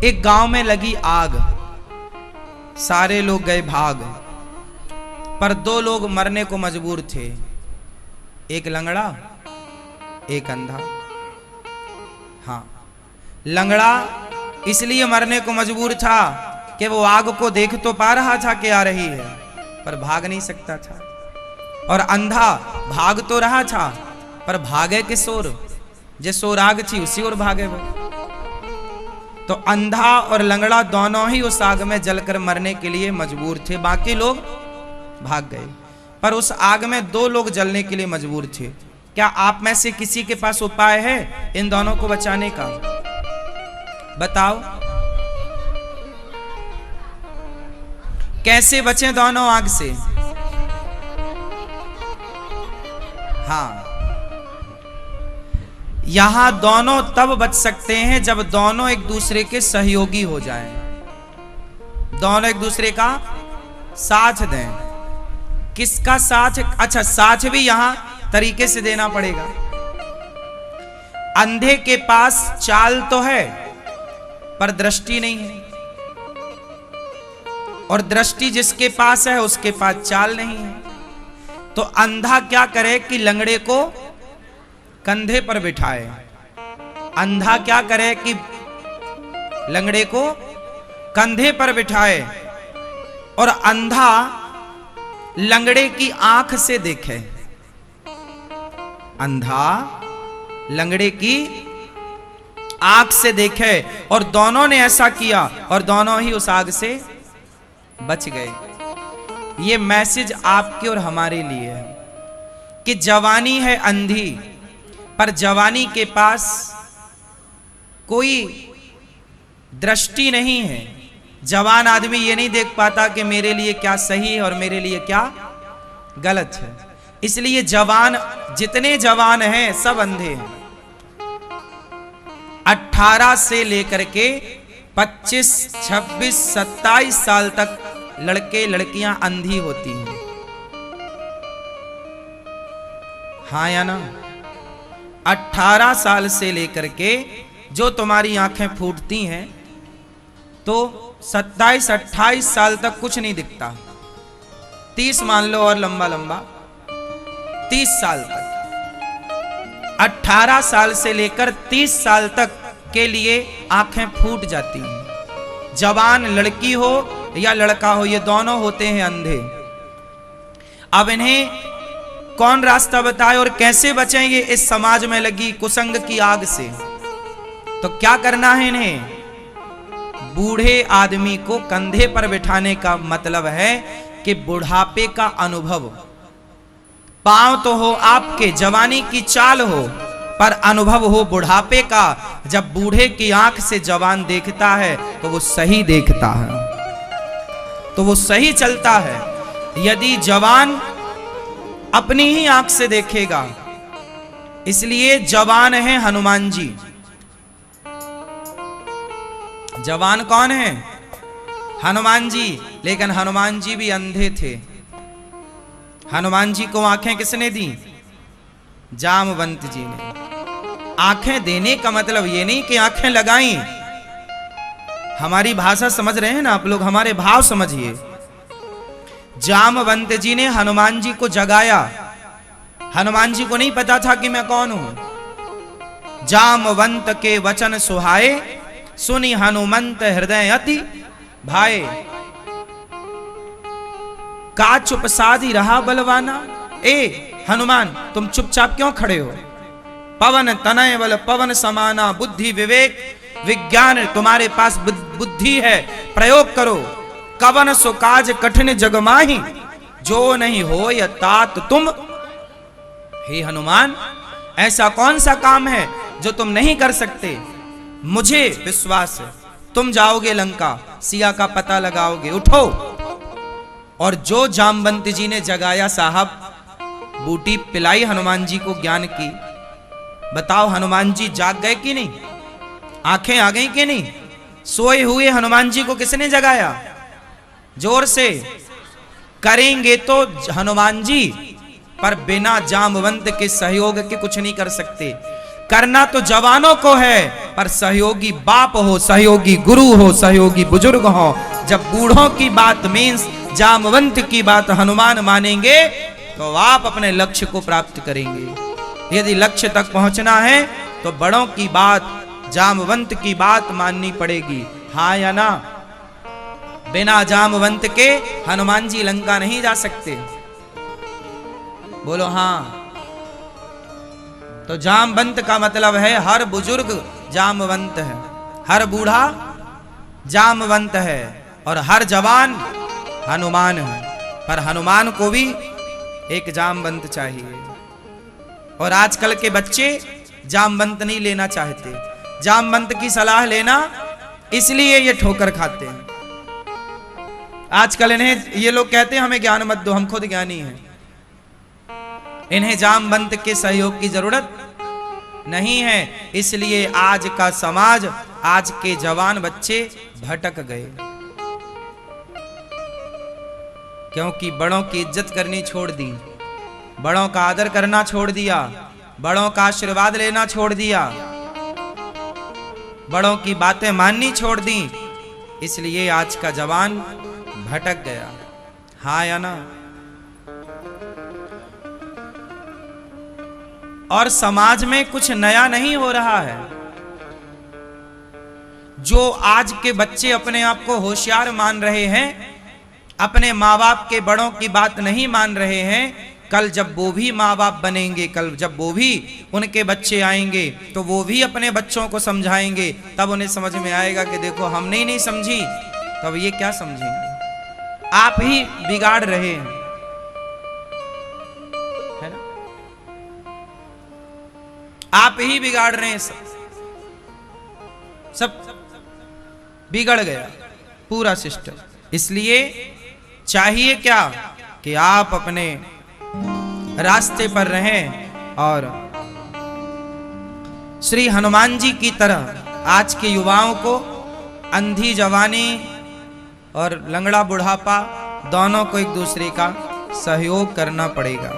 एक गांव में लगी आग, सारे लोग गए भाग, पर दो लोग मरने को मजबूर थे, एक लंगड़ा एक अंधा। हाँ, लंगड़ा इसलिए मरने को मजबूर था कि वो आग को देख तो पा रहा था कि आ रही है, पर भाग नहीं सकता था। और अंधा भाग तो रहा था, पर भागे किस ओर? जिस ओर आग थी उसी ओर भागे वो। तो अंधा और लंगड़ा दोनों ही उस आग में जलकर मरने के लिए मजबूर थे, बाकी लोग भाग गए। पर उस आग में दो लोग जलने के लिए मजबूर थे। क्या आप में से किसी के पास उपाय है इन दोनों को बचाने का? बताओ, कैसे बचें दोनों आग से? हाँ, यहां दोनों तब बच सकते हैं जब दोनों एक दूसरे के सहयोगी हो जाएं, दोनों एक दूसरे का साथ दें। किसका साथ? अच्छा, साथ भी यहां तरीके से देना पड़ेगा। अंधे के पास चाल तो है पर दृष्टि नहीं है, और दृष्टि जिसके पास है उसके पास चाल नहीं है। तो अंधा क्या करे कि लंगड़े को कंधे पर बिठाए। अंधा क्या करे कि लंगड़े को कंधे पर बिठाए, और अंधा लंगड़े की आंख से देखे। अंधा लंगड़े की आंख से देखे, और दोनों ने ऐसा किया और दोनों ही उस आग से बच गए। ये मैसेज आपके और हमारे लिए है कि जवानी है अंधी, पर जवानी के पास कोई दृष्टि नहीं है। जवान आदमी ये नहीं देख पाता कि मेरे लिए क्या सही है और मेरे लिए क्या गलत है। इसलिए जवान, जितने जवान हैं सब अंधे हैं। 18 से लेकर के 25, 26, 27 साल तक लड़के लड़कियां अंधी होती हैं। हाँ या ना? 18 साल से लेकर के जो तुम्हारी आंखें फूटती हैं तो 27, 28 साल तक कुछ नहीं दिखता। 30 मान लो और लंबा लंबा 30 साल तक। 18 साल से लेकर 30 साल तक के लिए आंखें फूट जाती हैं। जवान लड़की हो या लड़का हो, ये दोनों होते हैं अंधे। अब इन्हें कौन रास्ता बताए और कैसे बचेंगे इस समाज में लगी कुसंग की आग से? तो क्या करना है इन्हें? बूढ़े आदमी को कंधे पर बिठाने का मतलब है कि बुढ़ापे का अनुभव, पांव तो हो आपके, जवानी की चाल हो, पर अनुभव हो बुढ़ापे का। जब बूढ़े की आंख से जवान देखता है तो वो सही देखता है, तो वो सही चलता है। यदि जवान अपनी ही आंख से देखेगा, इसलिए जवान है हनुमान जी। जवान कौन है? हनुमान जी। लेकिन हनुमान जी भी अंधे थे। हनुमान जी को आंखें किसने दी? जामवंत जी ने। आंखें देने का मतलब ये नहीं कि आंखें लगाई। हमारी भाषा समझ रहे हैं ना आप लोग? हमारे भाव समझिए। जामवंत जी ने हनुमान जी को जगाया। हनुमान जी को नहीं पता था कि मैं कौन हूं। जामवंत के वचन सुहाए, सुनी हनुमंत हृदय अति भाए। का चुप साधी रहा बलवाना। ए हनुमान, तुम चुपचाप क्यों खड़े हो? पवन तनय बल पवन समाना, बुद्धि विवेक विज्ञान तुम्हारे पास बुद्धि है, प्रयोग करो। कवन सो काज कठिन जग माही, जो नहीं हो या तात तुम। हे हनुमान, ऐसा कौन सा काम है जो तुम नहीं कर सकते? मुझे विश्वास है तुम जाओगे लंका, सिया का पता लगाओगे। उठो। और जो जामवंत जी ने जगाया साहब, बूटी पिलाई हनुमान जी को ज्ञान की। बताओ हनुमान जी जाग गए कि नहीं? आंखें आ गई कि नहीं? सोए हुए हनुमान जी को किसने जगाया? जोर से करेंगे तो हनुमान जी, पर बिना जामवंत के सहयोग के कुछ नहीं कर सकते। करना तो जवानों को है, पर सहयोगी बाप हो, सहयोगी गुरु हो, सहयोगी बुजुर्ग हो। जब बूढ़ों की बात मीन्स जामवंत की बात हनुमान मानेंगे तो आप अपने लक्ष्य को प्राप्त करेंगे। यदि लक्ष्य तक पहुंचना है तो बड़ों की बात, जामवंत की बात माननी पड़ेगी। हाँ या ना? बिना जामवंत के हनुमान जी लंका नहीं जा सकते। बोलो हाँ। तो जामवंत का मतलब है हर बुजुर्ग जामवंत है, हर बूढ़ा जामवंत है और हर जवान हनुमान है। पर हनुमान को भी एक जामवंत चाहिए। और आजकल के बच्चे जामवंत नहीं लेना चाहते। जामवंत की सलाह लेना इसलिए ये ठोकर खाते हैं। आजकल इन्हें ये लोग कहते हैं हमें ज्ञान मत दो, हम खुद ज्ञानी हैं। इन्हें जामवंत के सहयोग की जरूरत नहीं है। इसलिए आज का समाज, आज के जवान बच्चे भटक गए, क्योंकि बड़ों की इज्जत करनी छोड़ दी, बड़ों का आदर करना छोड़ दिया, बड़ों का आशीर्वाद लेना छोड़ दिया, बड़ों की बातें माननी छोड़ दी। इसलिए आज का जवान भटक गया। हाँ या ना? और समाज में कुछ नया नहीं हो रहा है। जो आज के बच्चे अपने आप को होशियार मान रहे हैं, अपने माँ बाप के बड़ों की बात नहीं मान रहे हैं, कल जब वो भी माँ बाप बनेंगे, कल जब वो भी उनके बच्चे आएंगे तो वो भी अपने बच्चों को समझाएंगे। तब उन्हें समझ में आएगा कि देखो हमने ही नहीं समझी, तब ये क्या समझेंगे। आप ही बिगाड़ रहे हैं, है ना? आप ही बिगाड़ रहे हैं। सब बिगड़ गया पूरा सिस्टम। इसलिए चाहिए क्या कि आप अपने रास्ते पर रहें और श्री हनुमान जी की तरह आज के युवाओं को अंधी जवानी और लंगड़ा बुढ़ापा दोनों को एक दूसरे का सहयोग करना पड़ेगा।